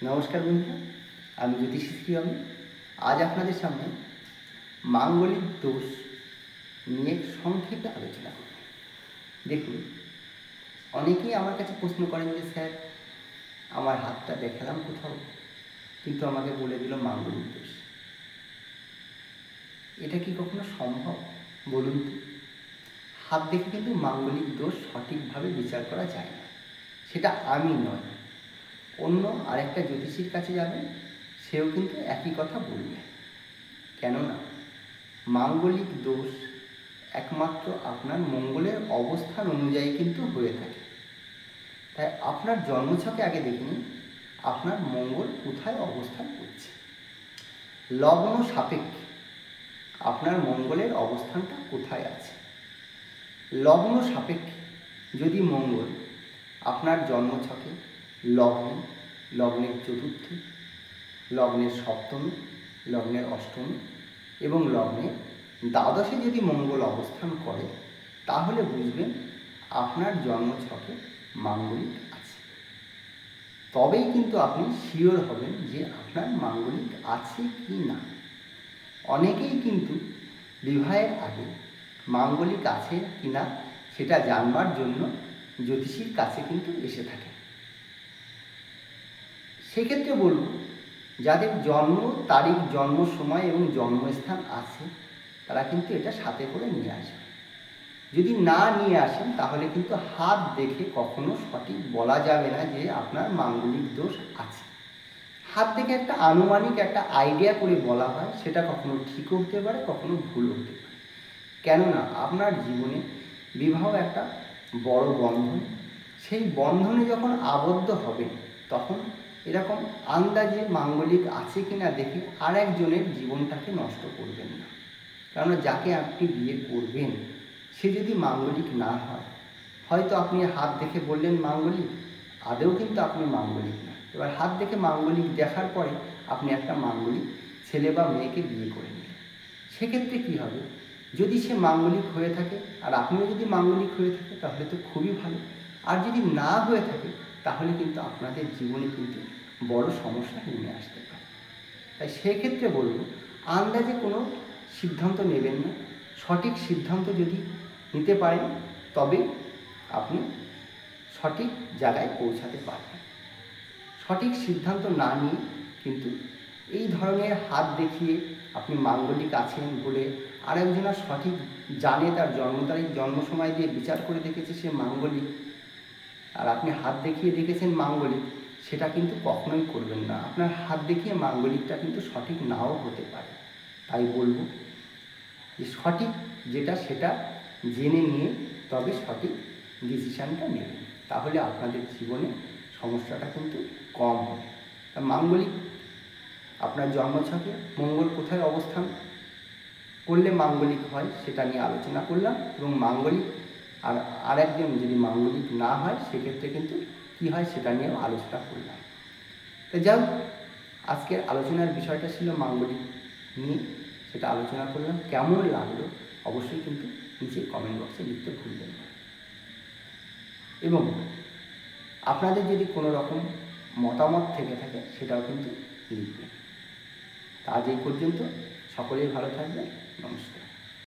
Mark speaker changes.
Speaker 1: নমস্কার বন্ধুরা, আমি জ্যোতিষী আমি আজ আপনাদের সামনে মাঙ্গলিক দোষ নিয়ে সংক্ষেপে আলোচনা করব। দেখুন, অনেকেই আমার কাছে প্রশ্ন করেন যে স্যার, আমার হাতটা দেখালাম কোথাও, কিন্তু আমাকে বলে দিল মাঙ্গলিক দোষ। এটা কি কখনো সম্ভব বলুন তো? হাত দেখে কিন্তু মাঙ্গলিক দোষ সঠিকভাবে বিচার করা যায় না। সেটা আমি নয়, অন্য আরেকটা জ্যোতিষীর কাছে যাবেন, সেও কিন্তু একই কথা বলবে। কেননা মাঙ্গলিক দোষ একমাত্র আপনার মঙ্গলের অবস্থান অনুযায়ী কিন্তু হয়ে থাকে। তাই আপনার জন্মছকে আগে দেখে নিন আপনার মঙ্গল কোথায় অবস্থান করছে। লগ্ন সাপেক্ষে আপনার মঙ্গলের অবস্থানটা কোথায় আছে। লগ্ন সাপেক্ষে যদি মঙ্গল আপনার জন্মছকে লগ্নে, লগ্নের চতুর্থে, লগ্নের সপ্তমী, লগ্নের অষ্টমী এবং লগ্নের দ্বাদশে যদি মঙ্গল অবস্থান করে, তাহলে বুঝবেন আপনার জন্মছকে মাঙ্গলিক আছে। তবেই কিন্তু আপনি শিওর হবেন যে আপনার মাঙ্গলিক আছে কি না। অনেকেই কিন্তু বিবাহের আগে মাঙ্গলিক আছে কি না সেটা জানবার জন্য জ্যোতিষীর কাছে কিন্তু এসে থাকে। সেক্ষেত্রে বলব, যাদের জন্ম তারিখ, জন্ম সময় এবং জন্মস্থান আছে, তারা কিন্তু এটা সাথে করে নিয়ে আসবে। যদি না নিয়ে আসেন তাহলে কিন্তু হাত দেখে কখনো সঠিক বলা যাবে না যে আপনার মাঙ্গলিক দোষ আছে। হাত দেখে একটা আনুমানিক একটা আইডিয়া করে বলা হয়, সেটা কখনো ঠিক হতে পারে, কখনো ভুল হতে পারে। কেননা আপনার জীবনে বিবাহ একটা বড় বন্ধন, সেই বন্ধনে যখন আবদ্ধ হবেন তখন এরকম আন্দাজে মাঙ্গলিক আছে কিনা দেখে আর একজনের জীবনটাকে নষ্ট করবেন না। কারণ যাকে আপনি বিয়ে করবেন সে যদি মাঙ্গলিক না হয়, হয়তো আপনি হাত দেখে বললেন মাঙ্গলিক, আদৌ কিন্তু আপনি মাঙ্গলিক না। এবার হাত দেখে মাঙ্গলিক দেখার পরে আপনি একটা মাঙ্গলিক ছেলে বা মেয়েকে বিয়ে করে নিলেন। সেক্ষেত্রে কী হবে, যদি সে মাঙ্গলিক হয়ে থাকে আর আপনিও যদি মাঙ্গলিক হয়ে থাকে তাহলে তো খুবই ভালো। আর যদি না হয়ে থাকে তাহলে কিন্তু আপনাদের জীবনে কিন্তু বড় সমস্যা নেমে আসতে পারে। তাই সেক্ষেত্রে বলব, আন্দাজে কোনো সিদ্ধান্ত নেবেন না। সঠিক সিদ্ধান্ত যদি নিতে পারেন তবে আপনি সঠিক জায়গায় পৌঁছাতে পারবেন। সঠিক সিদ্ধান্ত না নিয়ে কিন্তু এই ধরনের হাত দেখিয়ে আপনি মাঙ্গলিক আছেন বলে আরেকজনের সঠিক জানে, তার জন্ম তারিখ, জন্ম সময় দিয়ে বিচার করে দেখেছে সে মাঙ্গলিক, আর আপনি হাত দেখিয়ে দেখেছেন মাঙ্গলিক, সেটা কিন্তু কখনোই করবেন না। আপনার হাত দেখিয়ে মাঙ্গলিকটা কিন্তু সঠিক নাও হতে পারে। তাই বলবো যে সঠিক যেটা সেটা জেনে নিয়ে তবে সঠিক ডিসিশানটা নেবেন, তাহলে আপনাদের জীবনে সমস্যাটা কিন্তু কম হবে। মাঙ্গলিক আপনার জন্মছকে মঙ্গল কোথায় অবস্থান করলে মাঙ্গলিক হয় সেটা নিয়ে আলোচনা করলাম, এবং মাঙ্গলিক আর একজন যদি মাঙ্গলিক না হয় সেক্ষেত্রে কিন্তু কী হয় সেটা নিয়েও আলোচনা করলাম। তো যাই হোক, আজকের আলোচনার বিষয়টা ছিল মাঙ্গলিক নিয়ে, সেটা আলোচনা করলাম। কেমন লাগলো অবশ্যই কিন্তু নিচে কমেন্ট বক্সে লিখতে ভুলবেন না। এবং আপনাদের যদি কোনো রকম মতামত থেকে থাকে সেটাও কিন্তু লিখবেন। আজ এই পর্যন্ত, সকলেই ভালো থাকবেন। নমস্কার।